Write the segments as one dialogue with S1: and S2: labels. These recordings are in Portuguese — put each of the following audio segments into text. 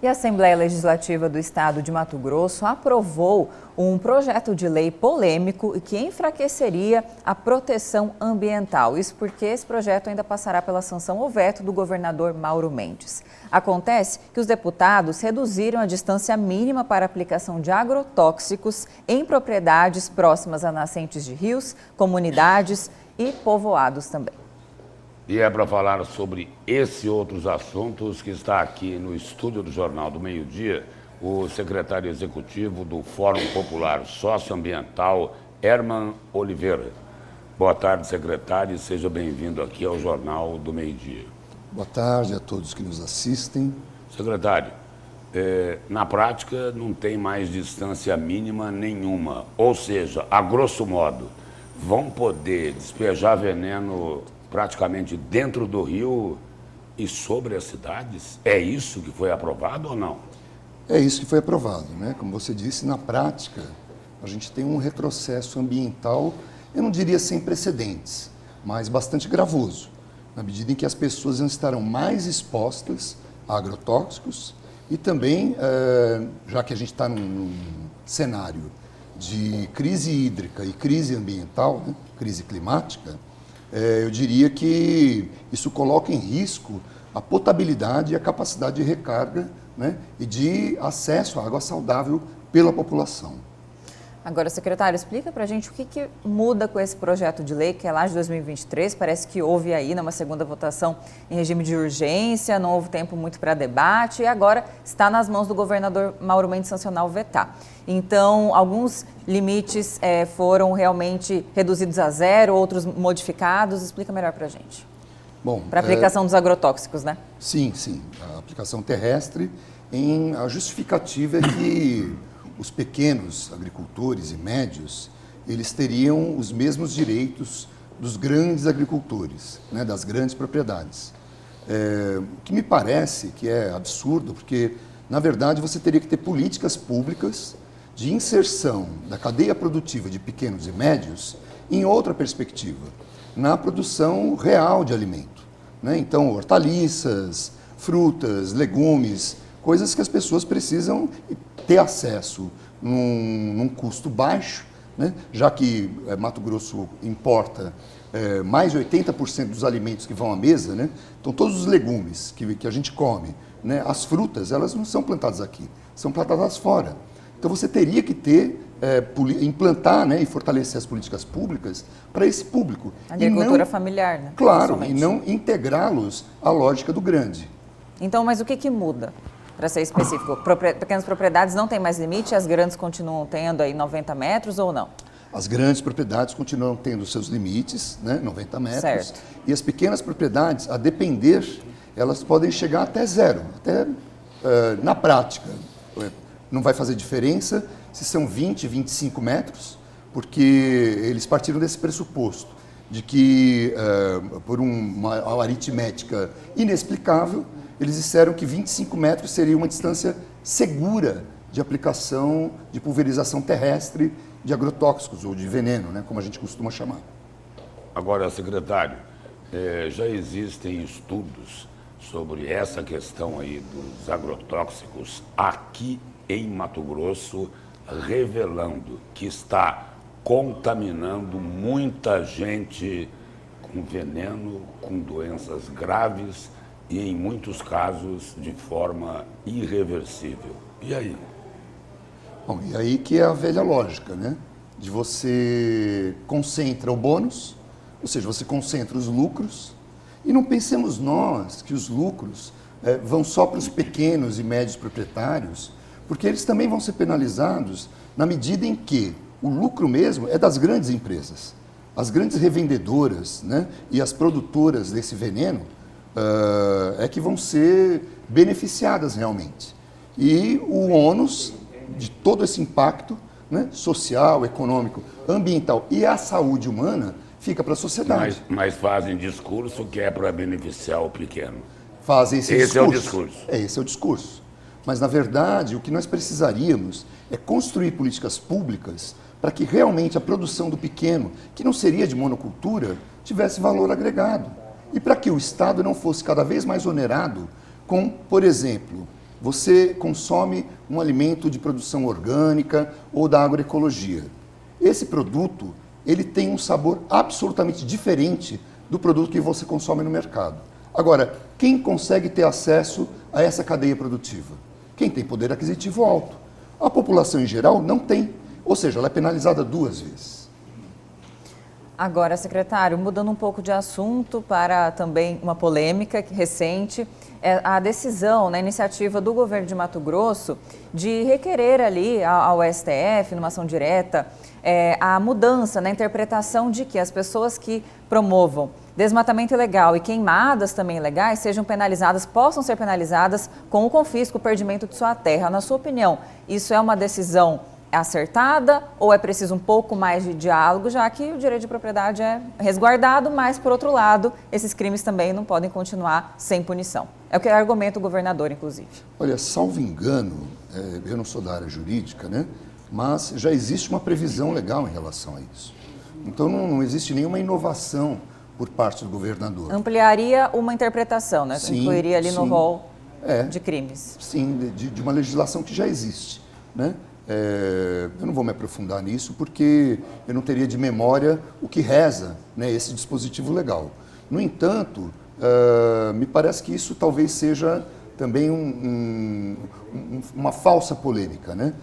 S1: E a Assembleia Legislativa do Estado de Mato Grosso aprovou um projeto de lei polêmico e que enfraqueceria a proteção ambiental. Isso porque esse projeto ainda passará pela sanção ou veto do governador Mauro Mendes. Acontece que os deputados reduziram a distância mínima para a aplicação de agrotóxicos em propriedades próximas a nascentes de rios, comunidades e povoados também.
S2: E é para falar sobre esse e outros assuntos que está aqui no estúdio do Jornal do Meio-Dia o secretário executivo do Fórum Popular Socioambiental, Herman Oliveira. Boa tarde, secretário, e seja bem-vindo aqui ao Jornal do Meio-Dia.
S3: Boa tarde a todos que nos assistem.
S2: Secretário, na prática não tem mais distância mínima nenhuma, ou seja, a grosso modo, vão poder despejar veneno praticamente dentro do rio e sobre as cidades? É isso que foi aprovado ou não?
S3: É isso que foi aprovado, né? Como você disse, na prática, a gente tem um retrocesso ambiental, eu não diria sem precedentes, mas bastante gravoso, na medida em que as pessoas estarão mais expostas a agrotóxicos e também, já que a gente está num cenário de crise hídrica e crise ambiental, né? Crise climática, eu diria que isso coloca em risco a potabilidade e a capacidade de recarga, né, e de acesso à água saudável pela população.
S1: Agora, secretário, explica para a gente o que muda com esse projeto de lei, que é lá de 2023, parece que houve aí uma segunda votação em regime de urgência, não houve tempo muito para debate e agora está nas mãos do governador Mauro Mendes sancionar ou vetar. Então, alguns limites foram realmente reduzidos a zero, outros modificados. Explica melhor para a gente.
S3: Bom,
S1: para a aplicação dos agrotóxicos, né?
S3: Sim, sim. A aplicação terrestre, a justificativa é que os pequenos agricultores e médios, eles teriam os mesmos direitos dos grandes agricultores, né, das grandes propriedades. O que me parece que é absurdo, porque, na verdade, você teria que ter políticas públicas de inserção da cadeia produtiva de pequenos e médios em outra perspectiva, na produção real de alimento, né? Então, hortaliças, frutas, legumes, coisas que as pessoas precisam ter acesso num custo baixo, né? Já que Mato Grosso importa mais de 80% dos alimentos que vão à mesa, né? Então todos os legumes que a gente come, né? As frutas, elas não são plantadas aqui, são plantadas fora. Então você teria que ter, implantar, né, e fortalecer as políticas públicas para esse público.
S1: A agricultura familiar, né?
S3: Claro, e não integrá-los à lógica do grande.
S1: Então, mas o que muda? Para ser específico, pequenas propriedades não têm mais limite, as grandes continuam tendo aí 90 metros ou não?
S3: As grandes propriedades continuam tendo seus limites, né, 90 metros.
S1: Certo.
S3: E as pequenas propriedades, a depender, elas podem chegar até zero, na prática. Não vai fazer diferença se são 20, 25 metros, porque eles partiram desse pressuposto de que, por uma aritmética inexplicável, eles disseram que 25 metros seria uma distância segura de aplicação de pulverização terrestre de agrotóxicos ou de veneno, né, como a gente costuma chamar.
S2: Agora, secretário, já existem estudos sobre essa questão aí dos agrotóxicos aqui em Mato Grosso, revelando que está contaminando muita gente com veneno, com doenças graves e, em muitos casos, de forma irreversível. E aí?
S3: Bom, e aí que é a velha lógica, né? De você concentra o bônus, ou seja, você concentra os lucros, e não pensemos nós que os lucros vão só para os pequenos e médios proprietários, porque eles também vão ser penalizados na medida em que o lucro mesmo é das grandes empresas. As grandes revendedoras, né, e as produtoras desse veneno é que vão ser beneficiadas realmente. E o ônus de todo esse impacto, né, social, econômico, ambiental e a saúde humana fica para a sociedade.
S2: Mas fazem discurso que é para beneficiar o pequeno.
S3: Fazem esse discurso.
S2: Esse é o discurso.
S3: Esse é o discurso. Mas, na verdade, o que nós precisaríamos é construir políticas públicas para que realmente a produção do pequeno, que não seria de monocultura, tivesse valor agregado. E para que o Estado não fosse cada vez mais onerado com, por exemplo, você consome um alimento de produção orgânica ou da agroecologia. Esse produto, ele tem um sabor absolutamente diferente do produto que você consome no mercado. Agora, quem consegue ter acesso a essa cadeia produtiva? Quem tem poder aquisitivo alto. A população em geral não tem, ou seja, ela é penalizada 2 vezes.
S1: Agora, secretário, mudando um pouco de assunto para também uma polêmica recente, a decisão, na iniciativa do governo de Mato Grosso, de requerer ali ao STF, numa ação direta, a mudança na interpretação de que as pessoas que promovam desmatamento ilegal e queimadas também ilegais sejam penalizadas, possam ser penalizadas com o confisco, o perdimento de sua terra. Na sua opinião, isso é uma decisão acertada ou é preciso um pouco mais de diálogo, já que o direito de propriedade é resguardado, mas, por outro lado, esses crimes também não podem continuar sem punição? É o que argumenta o governador, inclusive.
S3: Olha, salvo engano, eu não sou da área jurídica, né? Mas já existe uma previsão legal em relação a isso. Então não existe nenhuma inovação por parte do governador.
S1: Ampliaria uma interpretação, né?
S3: Sim,
S1: incluiria ali no rol de crimes.
S3: Sim, de uma legislação que já existe, né? Eu não vou me aprofundar nisso porque eu não teria de memória o que reza, né, esse dispositivo legal. No entanto, me parece que isso talvez seja também uma falsa polêmica, né?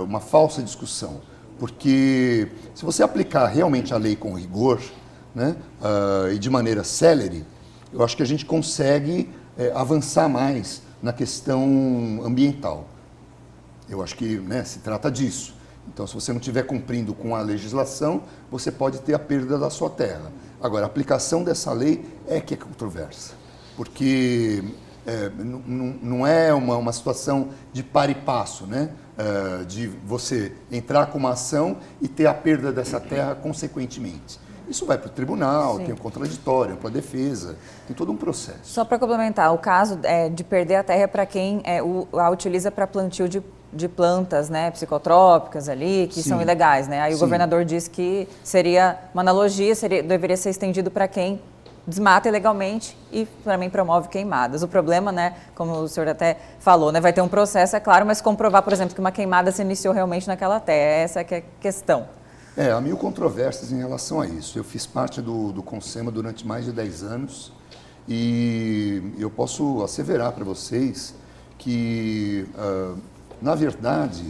S3: Uma falsa discussão. Porque se você aplicar realmente a lei com rigor, né, e de maneira célere, eu acho que a gente consegue avançar mais na questão ambiental. Eu acho que, né, se trata disso. Então, se você não estiver cumprindo com a legislação, você pode ter a perda da sua terra. Agora, a aplicação dessa lei é que é controversa, porque não é uma situação de par e passo, né? De você entrar com uma ação e ter a perda dessa terra consequentemente. Isso vai para o tribunal, tem o contraditório, para a defesa, tem todo um processo.
S1: Só para complementar, o caso de perder a terra é para quem a utiliza para plantio de plantas, né, psicotrópicas ali, que são ilegais, né? Aí o governador disse que seria uma analogia, deveria ser estendido para quem desmata ilegalmente e também promove queimadas. O problema, né, como o senhor até falou, né, vai ter um processo, é claro, mas comprovar, por exemplo, que uma queimada se iniciou realmente naquela terra, essa que é a questão.
S3: Há 1000 controvérsias em relação a isso. Eu fiz parte do Consema durante mais de 10 anos e eu posso asseverar para vocês que, na verdade,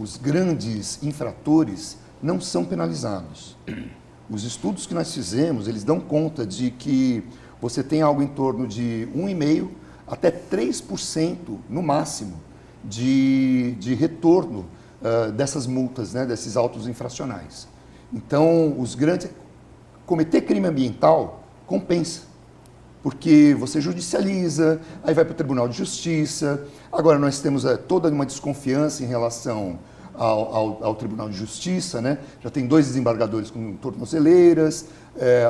S3: os grandes infratores não são penalizados. Os estudos que nós fizemos, eles dão conta de que você tem algo em torno de 1,5% até 3% no máximo de retorno dessas multas, né, desses autos infracionais. Então, cometer crime ambiental compensa, porque você judicializa, aí vai para o Tribunal de Justiça. Agora nós temos toda uma desconfiança em relação ao Tribunal de Justiça, né? Já tem 2 desembargadores com tornozeleiras,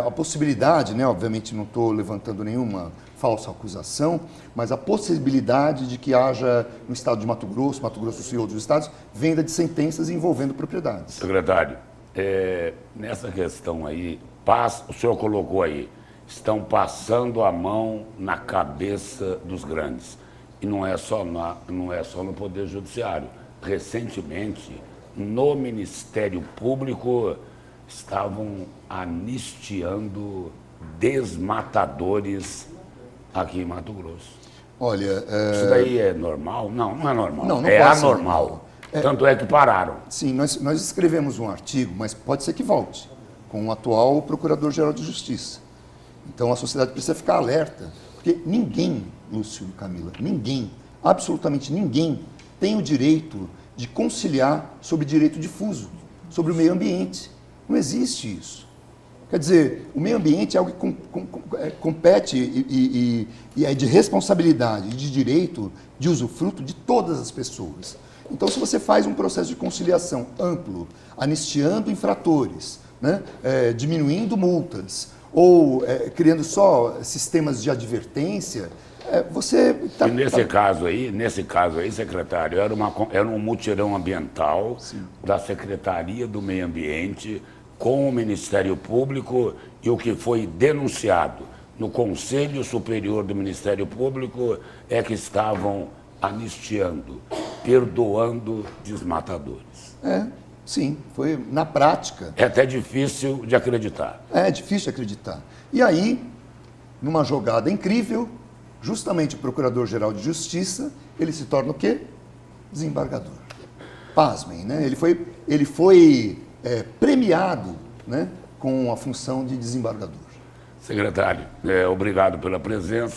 S3: a possibilidade, né, obviamente não estou levantando nenhuma falsa acusação, mas a possibilidade de que haja no estado de Mato Grosso do Sul e outros estados, venda de sentenças envolvendo propriedades.
S2: Secretário, nessa questão aí, o senhor colocou aí, estão passando a mão na cabeça dos grandes. E não é só no Poder Judiciário. Recentemente, no Ministério Público, estavam anistiando desmatadores aqui em Mato Grosso.
S3: Olha,
S2: isso daí é normal? Não, não é normal.
S3: Não
S2: é
S3: pode ser
S2: anormal.
S3: normal.
S2: Tanto é que pararam.
S3: Sim, nós escrevemos um artigo, mas pode ser que volte, com o atual Procurador-Geral de Justiça. Então a sociedade precisa ficar alerta, porque ninguém, Lúcio e Camila, ninguém, absolutamente ninguém, tem o direito de conciliar sobre direito difuso, sobre o meio ambiente. Não existe isso. Quer dizer, o meio ambiente é algo que compete e é de responsabilidade e de direito de usufruto de todas as pessoas. Então, se você faz um processo de conciliação amplo, anistiando infratores, né, diminuindo multas, ou criando só sistemas de advertência, você está...
S2: E nesse caso aí, secretário, era um mutirão ambiental da Secretaria do Meio Ambiente com o Ministério Público, e o que foi denunciado no Conselho Superior do Ministério Público é que estavam anistiando, perdoando desmatadores.
S3: Sim, foi na prática.
S2: É até difícil de acreditar.
S3: É difícil acreditar. E aí, numa jogada incrível, justamente o Procurador-Geral de Justiça, ele se torna o quê? Desembargador. Pasmem, né? Ele foi premiado, né, com a função de desembargador.
S2: Secretário, obrigado pela presença.